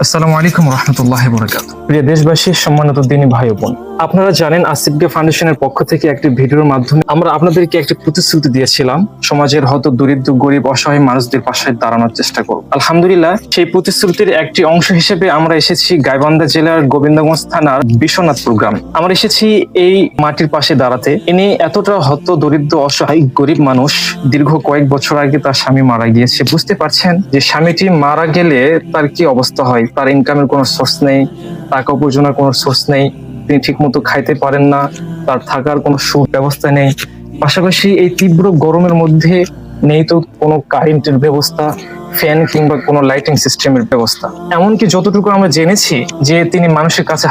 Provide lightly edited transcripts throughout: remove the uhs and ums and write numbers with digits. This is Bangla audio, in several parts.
আসসালামু আলাইকুম রহমতুল্লাহি বরকাতুহু। প্রিয় দেশবাসী, সম্মানিত দিনী ভাই ও বোন, আপনারা জানেন আসিফকে ফাউন্ডেশনের পক্ষ থেকে একটি ভিডিওর মাধ্যমে আমরা আপনাদেরকে একটি প্রতিশ্রুতি দিয়েছিলাম, সমাজের হয়তো দরিদ্র গরিব অসহায় মানুষদের পাশে দাঁড়ানোর চেষ্টা করব। আলহামদুলিল্লাহ, সেই প্রতিশ্রুতির একটি অংশ হিসেবে আমরা এসেছি গাইবান্ধা জেলার গোবিন্দগঞ্জ থানার বিশ্বনাথপুর গ্রাম। আমরা এসেছি এই মাটির পাশে দাঁড়াতে। ইনি এতটা হত দরিদ্র অসহায় গরিব মানুষ, দীর্ঘ কয়েক বছর আগে তার স্বামী মারা গিয়েছে। বুঝতে পারছেন যে স্বামীটি মারা গেলে তার কি অবস্থা হয়। তার ইনকামের কোনো সোর্স নেই, টাকা উপার্জনের কোনো সোর্স নেই, তিনি ঠিক মতো খাইতে পারেন না, তার থাকার কোনো সুব্যবস্থা নেই। পাশাপাশি এই তীব্র গরমের মধ্যে নেই তো কোনো কারেন্টের ব্যবস্থা, ফ্যান কিংবা কোনো লাইটিং সিস্টেমের ব্যবস্থা। এমনকি যতটুকু আমরা জেনেছি যে তিনি মানুষের কাছে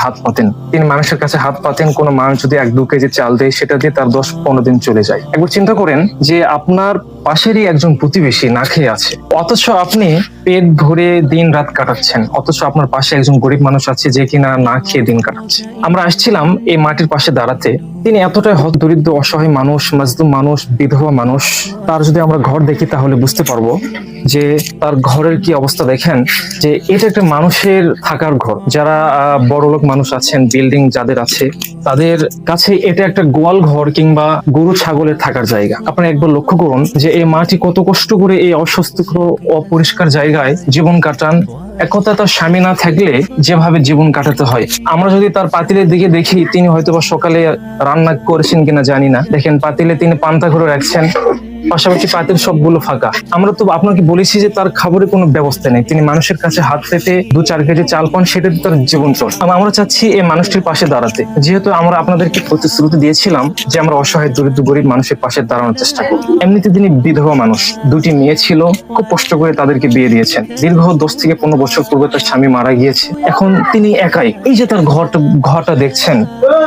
হাত পাতেন, কোনো মানুষ যদি 1-2 কেজি চাল দেয় সেটা দিয়ে তার 10-15 দিন চলে যায়। একবার চিন্তা করেন যে আপনার পাশেরই একজন প্রতিবেশী না খেয়ে আছে, অথচ আপনি পেট ভরে দিন রাত কাটাচ্ছেন, অথচ আপনার পাশে একজন গরিব মানুষ আছে যে কিনা না খেয়ে দিন কাটাচ্ছে। আমরা আসছিলাম এই মাটির পাশে দাঁড়াতে। তিনি এতটাই দরিদ্র অসহায় মানুষ, মাজলুম মানুষ, বিধবা মানুষ। তার যদি আমরা ঘর দেখি তাহলে বুঝতে পারবো যে তার ঘরের কি অবস্থা। দেখেন যে এটা একটা মানুষের থাকার ঘর। যারা বড়লোক মানুষ আছেন, বিল্ডিং যাদের আছে, তাদের কাছে এটা একটা গোয়াল ঘর কিংবা গরু ছাগলের থাকার জায়গা। আপনি একবার লক্ষ্য করুন যে এই মাটি কত কষ্ট করে এই অস্বস্তিকর অপরিষ্কার জায়গায় জীবন কাটান। এক কথা, তার স্বামী না থাকলে যেভাবে জীবন কাটাতে হয়। আমরা যদি তার পাতিলের দিকে দেখি, তিনি হয়তোবা সকালে রান্না করেছেন কিনা জানি না। দেখেন পাতিলে তিনি পান্তা করে রাখছেন, পাশাপাশি পাতিল সবগুলো ফাঁকা। আমরা তো আপনাকে বলেছি যে তার খাবারের কোনো ব্যবস্থা নেই। তিনি মানুষের কাছে হাত পেতে 2-4 কেজি চাল পান, সেটাতে তার জীবন চলে। আমরা চাচ্ছি এই মানুষটির পাশে দাঁড়াতে। যেহেতু আমরা আপনাদেরকে প্রতিশ্রুতি দিয়েছিলাম যে আমরা অসহায় দরিদ্র গরিব মানুষের পাশে দাঁড়ানোর চেষ্টা করব। এমনিতে তিনি বিধবা মানুষ, 2টি মেয়ে ছিল, খুব কষ্ট করে তাদেরকে বিয়ে দিয়েছেন। দীর্ঘ 10 থেকে 15 বছর পূর্বে তার স্বামী মারা গিয়েছে। এখন তিনি একাই। এই যে তার ঘরটা দেখছেন,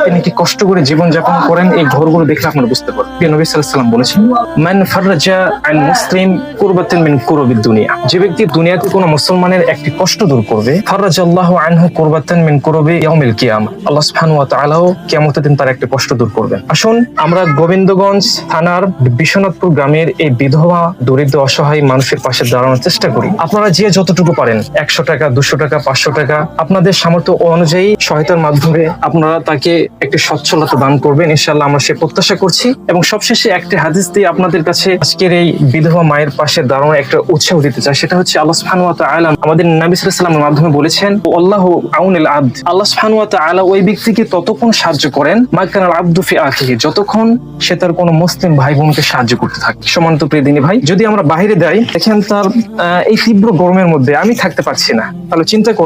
তিনি কি কষ্ট করে জীবন যাপন করেন, এই ঘরগুলো দেখলে আপনারা বুঝতে পারবেন। নবী সাল্লাল্লাহু আলাইহি ওয়াসাল্লাম বলেছেন, মান ফাররাজা আন মুসলিম কুরবাতান মিন কুরুবিদ দুনিয়া, যে ব্যক্তি দুনিয়াতে কোনো মুসলমানের একটি কষ্ট দূর করবে, ফাররাজাল্লাহু আনহু কুরবাতান মিন কুরুবি ইয়াউমিল কিয়ামা, আল্লাহ সুবহানাহু ওয়া তাআলাও কিয়ামতের দিন তার একটা কষ্ট দূর করবেন। আসুন আমরা গোবিন্দগঞ্জ থানার বিশ্বনাথপুর গ্রামের এই বিধবা দরিদ্র অসহায় মানুষের পাশে দাঁড়ানোর চেষ্টা করি। আপনারা যে যতটুকু পারেন, 100 টাকা, 200 টাকা, 500 টাকা, আপনাদের সামর্থ্য অনুযায়ী সহায়তার মাধ্যমে আপনারা তাকে একটি সচ্ছলতা দান করবেন। ইনশাআল্লাহ আমরা সে প্রত্যাশা করছি। এবং সবশেষে একটি হাদিস দিয়ে আপনাদের কাছে আজকের এই বিধবা মায়ের পাশে দাঁড়ানোর একটা উৎসাহ দিতে চাই। সেটা হচ্ছে আল্লাহ সুবহানাহু ওয়া তাআলা আমাদের নবী সাল্লাল্লাহু আলাইহি ওয়াসাল্লামের মাধ্যমে বলেছেন, আল্লাহু আউনিল আবদ, আল্লাহ সুবহানাহু ওয়া তাআলা ওই ব্যক্তিকে ততক্ষণ সাহায্য করেন মা কানাল আবদু ফি আখিহি, যতক্ষণ সে তার কোনো মুসলিম ভাই বোনকে সাহায্য করতে থাকে। সম্মানিত প্রিয় দিনী ভাই, যদি আমরা বাইরে যাই, দেখেন তার এই তীব্র গরমের মধ্যে আমি থাকতে পারছি না, তাহলে চিন্তা